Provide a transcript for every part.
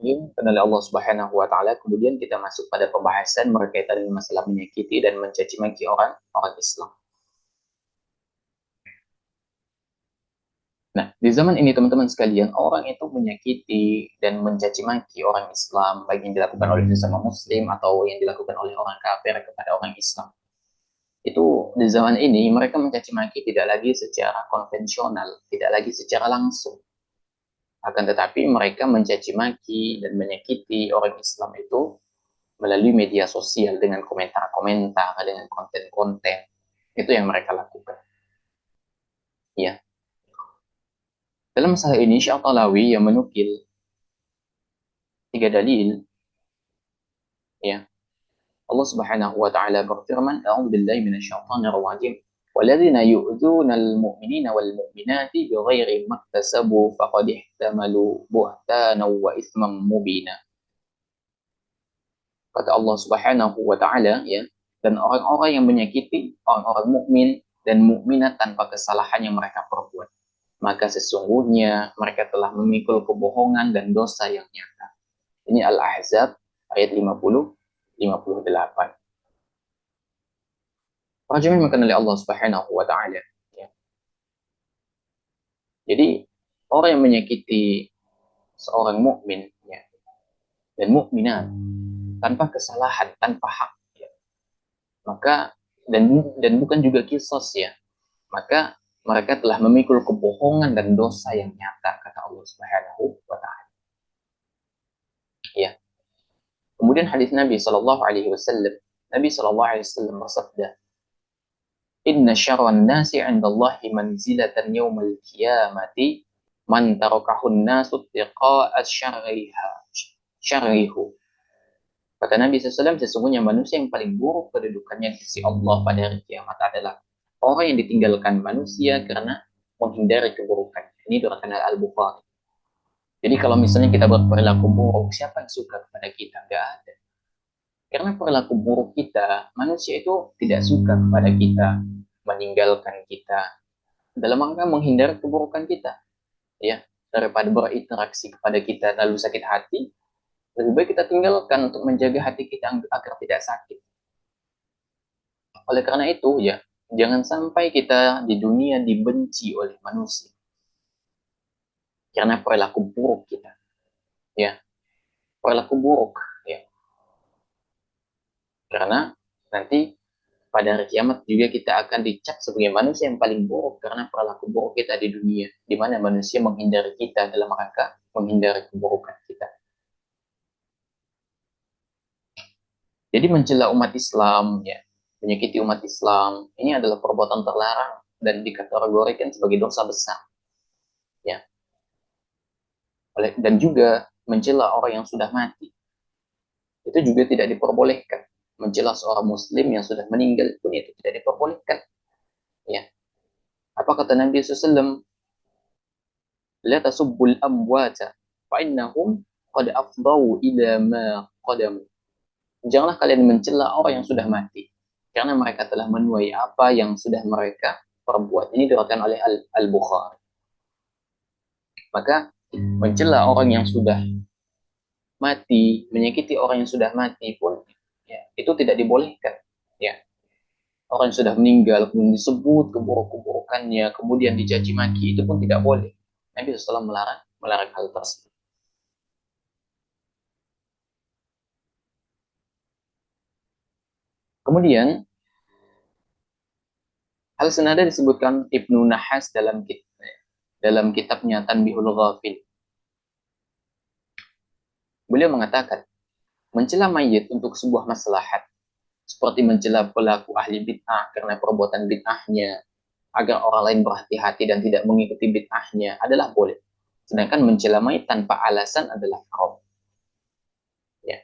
Kenali Allah Subhanahu wa taala, kemudian kita masuk pada pembahasan berkaitan dengan masalah menyakiti dan mencaci maki orang orang Islam. Nah, di zaman ini teman-teman sekalian, orang itu menyakiti dan mencaci maki orang Islam, baik yang dilakukan oleh sesama muslim atau yang dilakukan oleh orang kafir kepada orang Islam. Itu di zaman ini mereka mencaci maki tidak lagi secara konvensional, tidak lagi secara langsung. Akan tetapi mereka mencaci maki dan menyakiti orang Islam itu melalui media sosial dengan komentar-komentar, dengan konten-konten. Itu yang mereka lakukan. Ya. Dalam masalah ini, Syatalawi yang menukil tiga dalil, ya. Allah Subhanahu wa taala berfirman, "A'udzu billahi minasyaitonir rajim. والذين يؤذون المؤمنين والمؤمنات بغير ما اكتسبوا فقد احتملوا بهتانا وإثما مبينا." Kata Allah Subhanahu wa taala, ya, dan orang-orang yang menyakiti orang-orang mukmin dan mukminat tanpa kesalahan yang mereka perbuat, maka sesungguhnya mereka telah memikul kebohongan dan dosa yang nyata. Ini Al-Ahzab ayat 58. Para jemaah yang oleh Allah Subhanahu wa taala. Ya. Jadi orang yang menyakiti seorang mukmin, ya, dan mukminat tanpa kesalahan, tanpa hak, ya, maka dan bukan juga kisos, ya, maka mereka telah memikul kebohongan dan dosa yang nyata, kata Allah Subhanahu wa taala. Ya. Kemudian hadis Nabi Shallallahu alaihi wasallam, Nabi Shallallahu alaihi wasallam bersabda, "Inna syarran nasi 'indallahi manzilatan yaumil qiyamati man tarakahun nasu tiqa'a syarrihu." Kata Nabi SAW, sesungguhnya manusia yang paling buruk kedudukannya di sisi Allah pada hari kiamat adalah orang yang ditinggalkan manusia karena menghindari keburukan. Ini diriwayatkan Al-Bukhari. Jadi kalau misalnya kita berperilaku buruk, siapa yang suka kepada kita? Enggak ada. Karena perilaku buruk kita, manusia itu tidak suka kepada kita, meninggalkan kita, dalam rangka menghindari keburukan kita, ya, daripada berinteraksi kepada kita lalu sakit hati, lebih baik kita tinggalkan untuk menjaga hati kita agar tidak sakit. Oleh karena itu, ya, jangan sampai kita di dunia dibenci oleh manusia karena perilaku buruk kita, ya, perilaku buruk, ya, karena nanti pada hari kiamat juga kita akan dicap sebagai manusia yang paling buruk karena perilaku buruk kita di dunia, di mana manusia menghindari kita dalam rangka menghindari keburukan kita. Jadi mencela umat Islam, ya, menyakiti umat Islam, ini adalah perbuatan terlarang dan dikategorikan sebagai dosa besar, ya. Dan juga mencela orang yang sudah mati, itu juga tidak diperbolehkan. Mencela seorang Muslim yang sudah meninggal pun itu tidak diperbolehkan, ya. Apa kata Nabi SAW? La tasubbul amwata fa innahum qad afdau ila ma qadamu. Janganlah kalian mencela orang yang sudah mati karena mereka telah menuai apa yang sudah mereka perbuat. Ini diriwayatkan oleh Al-Bukhari. Maka mencela orang yang sudah mati, menyakiti orang yang sudah mati pun, ya, itu tidak dibolehkan, ya. Orang yang sudah meninggal kemudian disebut keburuk-keburukannya, kemudian dicaci maki, itu pun tidak boleh. Nabi SAW melarang melarang hal tersebut. Kemudian hal senada disebutkan Ibnu Nahas dalam kitabnya Tanbihul Ghafil. Beliau mengatakan, mencela mayit untuk sebuah maslahat, seperti mencela pelaku ahli bid'ah karena perbuatan bid'ahnya, agar orang lain berhati-hati dan tidak mengikuti bid'ahnya, adalah boleh. Sedangkan mencela mayit tanpa alasan adalah haram. Ya.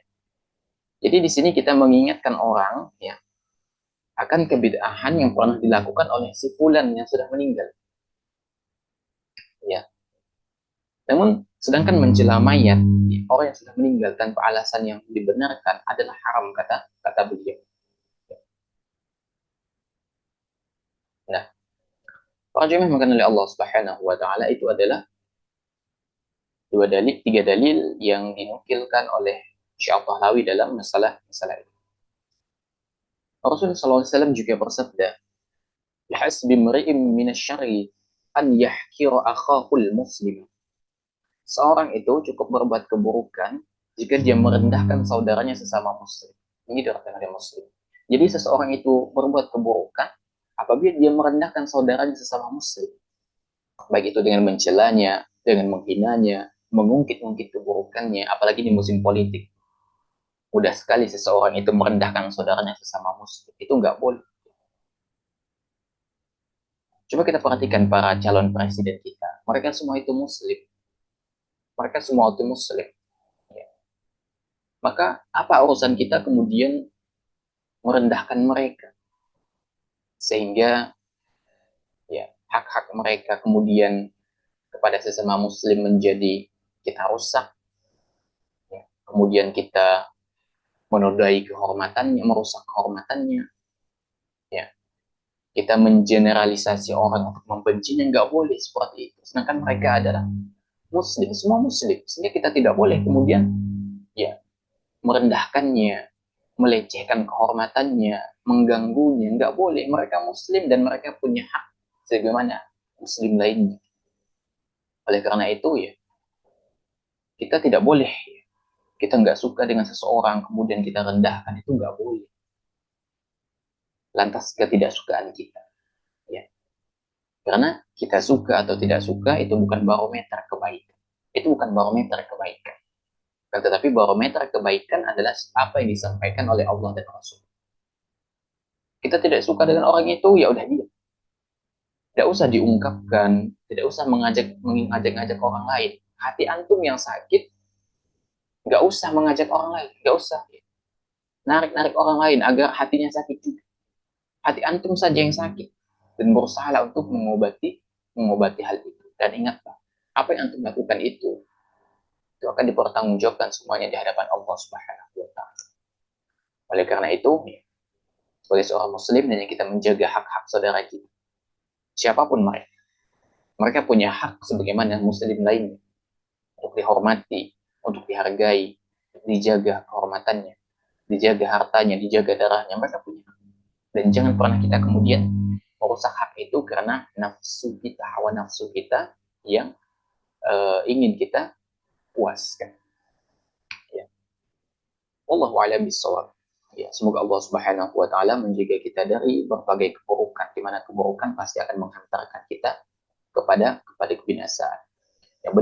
Jadi di sini kita mengingatkan orang, ya, akan kebid'ahan yang pernah dilakukan oleh si fulan yang sudah meninggal. Ya. Namun sedangkan mencela mayat, ya, orang yang sudah meninggal tanpa alasan yang dibenarkan adalah haram, kata kata beliau. Nah, para jemaah makan oleh Allah Subhanahu wa taala itu adalah Tiga dalil yang dinukilkan oleh Syekh Pahlawi dalam masalah ini. Rasulullah SAW juga bersabda, "Hasbi mri'in minasyarri an yahkira akhahul muslim." Seorang itu cukup berbuat keburukan jika dia merendahkan saudaranya sesama muslim. Ini artinya muslim. Jadi seseorang itu berbuat keburukan apabila dia merendahkan saudaranya sesama muslim. Baik itu dengan mencelanya, dengan menghinanya, mengungkit-ungkit keburukannya, apalagi di musim politik. Mudah sekali seseorang itu merendahkan saudaranya sesama muslim. Itu nggak boleh. Coba kita perhatikan para calon presiden kita. Mereka semua itu muslim. Mereka semua itu muslim. Ya. Maka apa urusan kita kemudian merendahkan mereka? Sehingga ya hak-hak mereka kemudian kepada sesama muslim menjadi kita rusak. Ya. Kemudian kita menodai kehormatannya, merusak kehormatannya. Ya. Kita mengeneralisasi orang untuk membencinya, nggak boleh seperti itu. Sedangkan mereka adalah muslim, semua muslim. Sehingga kita tidak boleh kemudian ya merendahkannya, melecehkan kehormatannya, mengganggunya. Nggak boleh. Mereka muslim dan mereka punya hak sebagaimana muslim lainnya. Oleh karena itu ya, kita tidak boleh. Kita nggak suka dengan seseorang, kemudian kita rendahkan. Itu nggak boleh. Lantas ketidaksukaan kita. Ya. Karena kita suka atau tidak suka itu bukan barometer kebaikan. Itu bukan barometer kebaikan. Tetapi barometer kebaikan adalah apa yang disampaikan oleh Allah dan Rasul. Kita tidak suka dengan orang itu, ya udah dia. Tidak usah diungkapkan, tidak usah mengajak-ngajak orang lain. Hati antum yang sakit, nggak usah mengajak orang lain, nggak usah narik-narik orang lain agar hatinya sakit juga. Hati antum saja yang sakit dan berusaha untuk mengobati hal itu. Dan ingatlah, apa yang antum lakukan itu akan dipertanggungjawabkan semuanya di hadapan Allah Subhanahu wa taala. Oleh karena itu, sebagai seorang muslim dan kita menjaga hak-hak saudara kita. Siapapun mereka. Mereka punya hak sebagaimana muslim lainnya untuk dihormati, untuk dihargai, dijaga kehormatannya, dijaga hartanya, dijaga darahnya. Mereka punya hak. Dan jangan pernah kita kemudian merusak hak itu karena nafsu kita, hawa nafsu kita yang ingin kita puaskan. Ya. Wallahu a'lam bishawab. Ya, semoga Allah Subhanahu wa taala menjaga kita dari berbagai keburukan, di mana keburukan pasti akan menghantarkan kita kepada kebinasaan. Yang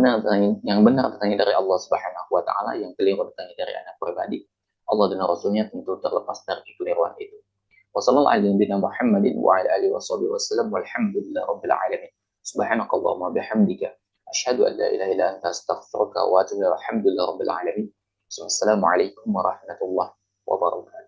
benar datangnya dari Allah Subhanahu wa taala, yang keliru datangnya dari anak pribadi. Allah dan Rasulnya tentu terlepas dari kekeliruan itu. Wassalamualaikum warahmatullahi wabarakatuh. Walhamdulillah rabbil alamin. Subhanakallahumma bihamdika asyhadu an la ilaha illa anta astaghfiruka wa atubu ilaik. Alhamdulillah rabbil alamin. Wassalamualaikum warahmatullahi wabarakatuh.